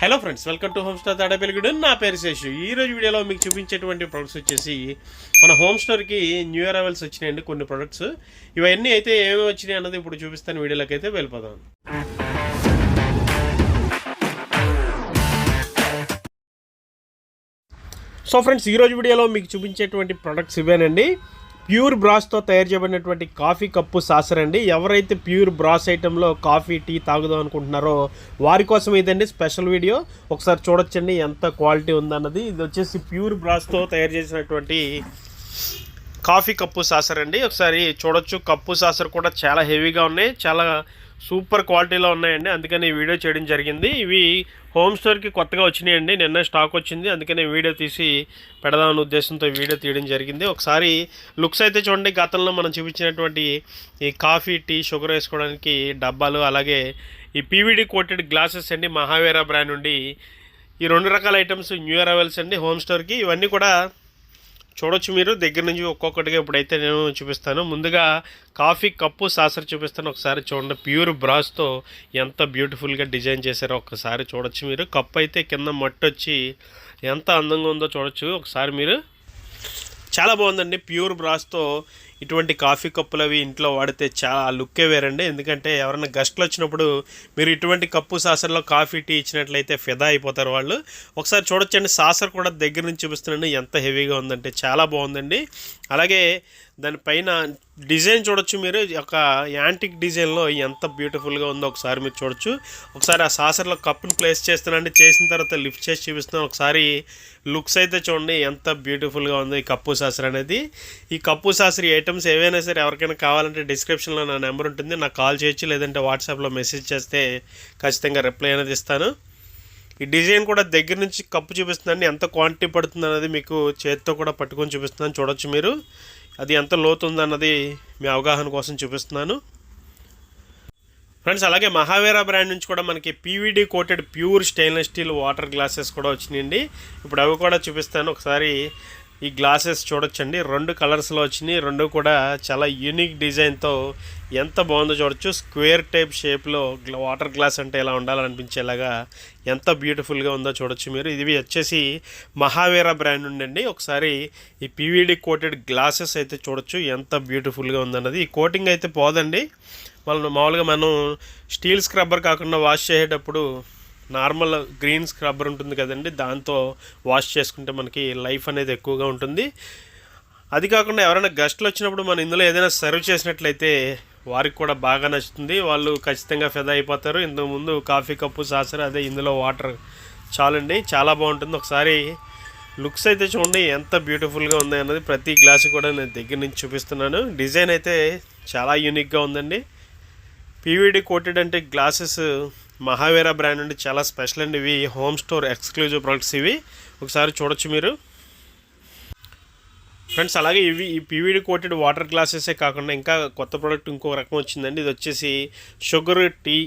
Hello friends, welcome to home store Tadepalligudem. నా పేరు శేషు. ఈరోజు వీడియోలో మీకు చూపించేటువంటి ప్రొడక్ట్స్ వచ్చేసి మన హోమ్ స్టోర్కి న్యూ అరైవల్స్ వచ్చినాయండి కొన్ని ప్రొడక్ట్స్. ఇవన్నీ అయితే ఏమేమి వచ్చినాయి అన్నది ఇప్పుడు చూపిస్తాను. వీడియోలోకి అయితే వెళ్ళిపోదాం. సో ఫ్రెండ్స్, ఈరోజు వీడియోలో మీకు చూపించేటువంటి ప్రొడక్ట్స్ ఇవేనండి. ప్యూర్ బ్రాస్తో తయారు చేయబడినటువంటి కాఫీ కప్పు సాసర్ అండి. ఎవరైతే ప్యూర్ బ్రాస్ ఐటెంలో కాఫీ టీ తాగుదాం అనుకుంటున్నారో వారి కోసం ఇదండి స్పెషల్ వీడియో. ఒకసారి చూడొచ్చండి ఎంత క్వాలిటీ ఉందన్నది. ఇది వచ్చేసి ప్యూర్ బ్రాస్తో తయారు చేసినటువంటి కాఫీ కప్పు సాసర్ అండి. ఒకసారి చూడొచ్చు. కప్పు సాసర్ కూడా చాలా హెవీగా ఉన్నాయి, చాలా సూపర్ క్వాలిటీలో ఉన్నాయండి. అందుకని ఈ వీడియో చేయడం జరిగింది. ఇవి హోమ్ స్టోర్కి కొత్తగా వచ్చినాయండి, నిన్న స్టాక్ వచ్చింది. అందుకని వీడియో తీసి పెడదామనే ఉద్దేశంతో వీడియో తీయడం జరిగింది. ఒకసారి లుక్స్ అయితే చూడండి. గతంలో మనం చూపించినటువంటి ఈ కాఫీ టీ షుగర్ వేసుకోవడానికి డబ్బాలు, అలాగే ఈ పీవీడీ కోటెడ్ గ్లాసెస్ అండి, మహావీరా బ్రాండ్ నుండి ఈ 2 రకాల ఐటమ్స్ న్యూ అరైవల్స్ అండి హోమ్ స్టోర్కి. ఇవన్నీ కూడా చూడొచ్చు మీరు దగ్గర నుంచి ఒక్కొక్కటిగా. ఇప్పుడైతే నేను చూపిస్తాను. ముందుగా కాఫీ కప్పు సాసర్ చూపిస్తాను. ఒకసారి చూడండి. ప్యూర్ బ్రాస్తో ఎంత బ్యూటిఫుల్గా డిజైన్ చేశారో ఒక్కసారి చూడొచ్చు మీరు. కప్పు అయితే కింద మట్టి వచ్చి ఎంత అందంగా ఉందో చూడొచ్చు ఒకసారి మీరు. చాలా బాగుందండి. ప్యూర్ బ్రాస్తో ఇటువంటి కాఫీ కప్పులు అవి ఇంట్లో వాడితే చాలా లుక్కే వేరండి. ఎందుకంటే ఎవరైనా గెస్ట్లు వచ్చినప్పుడు మీరు ఇటువంటి కప్పు సాసర్లో కాఫీ టీ ఇచ్చినట్లయితే ఫిదా అయిపోతారు వాళ్ళు. ఒకసారి చూడొచ్చండి. సాసర్ కూడా దగ్గర నుంచి చూపిస్తున్నాను ఎంత హెవీగా ఉందంటే చాలా బాగుందండి. అలాగే దానిపైన డిజైన్ చూడొచ్చు మీరు. ఒక యాంటిక్ డిజైన్లో ఎంత బ్యూటిఫుల్గా ఉందో ఒకసారి మీరు చూడొచ్చు. ఒకసారి ఆ సాసర్లో కప్పుని ప్లేస్ చేస్తున్నాండి. చేసిన తర్వాత లిఫ్ట్ చేసి చూపిస్తున్నాను. ఒకసారి లుక్స్ అయితే చూడండి ఎంత బ్యూటిఫుల్గా ఉంది ఈ కప్పు సాసర్ అనేది. ఈ కప్పు సాసర్ ఐటమ్స్ ఏవైనా సరే ఎవరికైనా కావాలంటే డిస్క్రిప్షన్లో నా నెంబర్ ఉంటుంది, నాకు కాల్ చేయొచ్చు, లేదంటే వాట్సాప్లో మెసేజ్ చేస్తే ఖచ్చితంగా రిప్లై అనేది ఇస్తాను. ఈ డిజైన్ కూడా దగ్గర నుంచి కప్పు చూపిస్తుందండి. ఎంత క్వాంటిటీ పడుతుంది అన్నది మీకు చేతితో కూడా పట్టుకొని చూపిస్తున్నాను. చూడొచ్చు మీరు అది ఎంత లోతు ఉందన్నది మీ అవగాహన కోసం చూపిస్తున్నాను ఫ్రెండ్స్. అలాగే మహావీరా బ్రాండ్ నుంచి కూడా మనకి PVD coated pure stainless steel water glasses కూడా వచ్చినాయండి. ఇప్పుడు అవి కూడా చూపిస్తాను. ఒకసారి ఈ గ్లాసెస్ చూడొచ్చండి. 2 కలర్స్లో వచ్చినాయి. 2 కూడా చాలా యూనిక్ డిజైన్తో ఎంత బాగుందో చూడొచ్చు. స్క్వేర్ టైప్ షేప్లో వాటర్ గ్లాస్ అంటే ఎలా ఉండాలనిపించేలాగా ఎంత బ్యూటిఫుల్గా ఉందో చూడొచ్చు మీరు. ఇది వచ్చేసి మహావీరా బ్రాండ్ ఉండండి. ఒకసారి ఈ పీవీడీ కోటెడ్ గ్లాసెస్ అయితే చూడొచ్చు ఎంత బ్యూటిఫుల్గా ఉందన్నది. ఈ కోటింగ్ అయితే పోదండి. మామూలుగా మనం స్టీల్ స్క్రబ్బర్ కాకుండా వాష్ చేసేటప్పుడు నార్మల్ గ్రీన్ స్క్రబ్బర్ ఉంటుంది కదండి, దాంతో వాష్ చేసుకుంటే మనకి లైఫ్ అనేది ఎక్కువగా ఉంటుంది. అది కాకుండా ఎవరైనా గెస్ట్లు వచ్చినప్పుడు మనం ఇందులో ఏదైనా సర్వ్ చేసినట్లయితే వారికి కూడా బాగా నచ్చుతుంది. వాళ్ళు ఖచ్చితంగా ఫిదా అయిపోతారు. ఇంతకుముందు కాఫీ కప్పు సాసర్, అదే ఇందులో వాటర్ చాలండి, చాలా బాగుంటుంది. ఒకసారి లుక్స్ అయితే చూడండి ఎంత బ్యూటిఫుల్గా ఉంది అన్నది. ప్రతి గ్లాసు కూడా నేను దగ్గర నుంచి చూపిస్తున్నాను. డిజైన్ అయితే చాలా యూనిక్గా ఉందండి. పీవీడీ కోటెడ్ అంటే గ్లాసెస్ మహావీరా బ్రాండ్ నుండి చాలా స్పెషల్ అండి. ఇవి హోమ్ స్టోర్ ఎక్స్క్లూజివ్ ప్రొడక్ట్స్ ఇవి. ఒకసారి చూడొచ్చు మీరు ఫ్రెండ్స్. అలాగే ఈ పీవీడీ కోటెడ్ వాటర్ గ్లాసెసే కాకుండా ఇంకా కొత్త ప్రోడక్ట్ ఇంకో రకం వచ్చిందండి. ఇది వచ్చేసి షుగర్, టీ,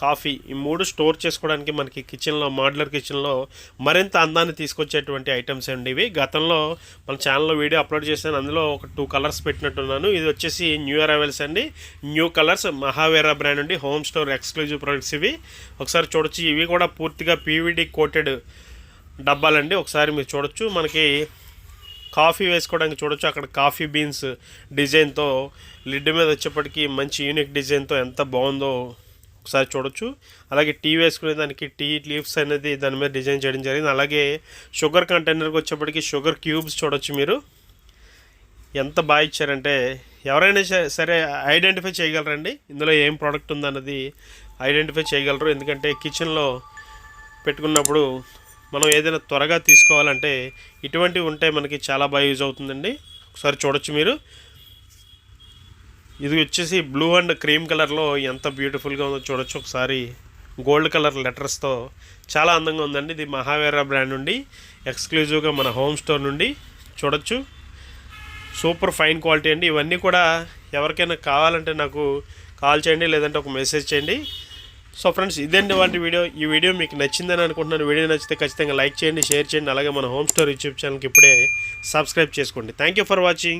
కాఫీ ఈ 3 స్టోర్ చేసుకోవడానికి మనకి కిచెన్లో, మాడ్యులర్ కిచెన్లో మరింత అందాన్ని తీసుకొచ్చేటువంటి ఐటమ్స్ అండి ఇవి. గతంలో మన ఛానల్లో వీడియో అప్లోడ్ చేశాను, అందులో ఒక 2 కలర్స్ పెట్టినట్టున్నాను. ఇది వచ్చేసి న్యూ అరైవల్స్ అండి, న్యూ కలర్స్, మహావీరా బ్రాండ్ అండి, హోమ్ స్టోర్ ఎక్స్క్లూజివ్ ప్రొడక్ట్స్ ఇవి. ఒకసారి చూడొచ్చు. ఇవి కూడా పూర్తిగా పీవీడీ కోటెడ్ డబ్బాలండి. ఒకసారి మీరు చూడొచ్చు. మనకి కాఫీ వేసుకోవడానికి చూడొచ్చు. అక్కడ కాఫీ బీన్స్ డిజైన్తో లిడ్ మీద వచ్చేప్పటికి మంచి యూనిక్ డిజైన్తో ఎంత బాగుందో ఒకసారి చూడొచ్చు. అలాగే టీ వేసుకునే దానికి టీ లీవ్స్ అనేది దాని మీద డిజైన్ చేయడం జరిగింది. అలాగే షుగర్ కంటైనర్కి వచ్చేప్పటికి షుగర్ క్యూబ్స్ చూడొచ్చు మీరు. ఎంత బాగా ఇచ్చారంటే ఎవరైనా సరే ఐడెంటిఫై చేయగలరండి ఇందులో ఏం ప్రోడక్ట్ ఉందన్నది ఐడెంటిఫై చేయగలరు. ఎందుకంటే కిచెన్లో పెట్టుకున్నప్పుడు మనం ఏదైనా త్వరగా తీసుకోవాలంటే ఇటువంటివి ఉంటే మనకి చాలా బాగా యూజ్ అవుతుందండి. ఒకసారి చూడొచ్చు మీరు. ఇది వచ్చేసి బ్లూ అండ్ క్రీమ్ కలర్లో ఎంత బ్యూటిఫుల్గా ఉందో చూడొచ్చు. ఒకసారి గోల్డ్ కలర్ లెటర్స్తో చాలా అందంగా ఉందండి. ఇది మహావీరా బ్రాండ్ నుండి ఎక్స్క్లూజివ్గా మన హోమ్ స్టోర్ నుండి చూడొచ్చు. సూపర్ ఫైన్ క్వాలిటీ అండి. ఇవన్నీ కూడా ఎవరికైనా కావాలంటే నాకు కాల్ చేయండి, లేదంటే ఒక మెసేజ్ చేయండి. సో ఫ్రెండ్స్, ఇదండి వాటి వీడియో. ఈ వీడియో మీకు నచ్చిందని అనుకుంటున్నాను. వీడియో నచ్చితే ఖచ్చితంగా లైక్ చేయండి, షేర్ చేయండి. అలాగే మన హోమ్ స్టోర్ యూట్యూబ్ ఛానల్కి ఇప్పుడే సబ్స్క్రైబ్ చేసుకోండి. Thank you for watching.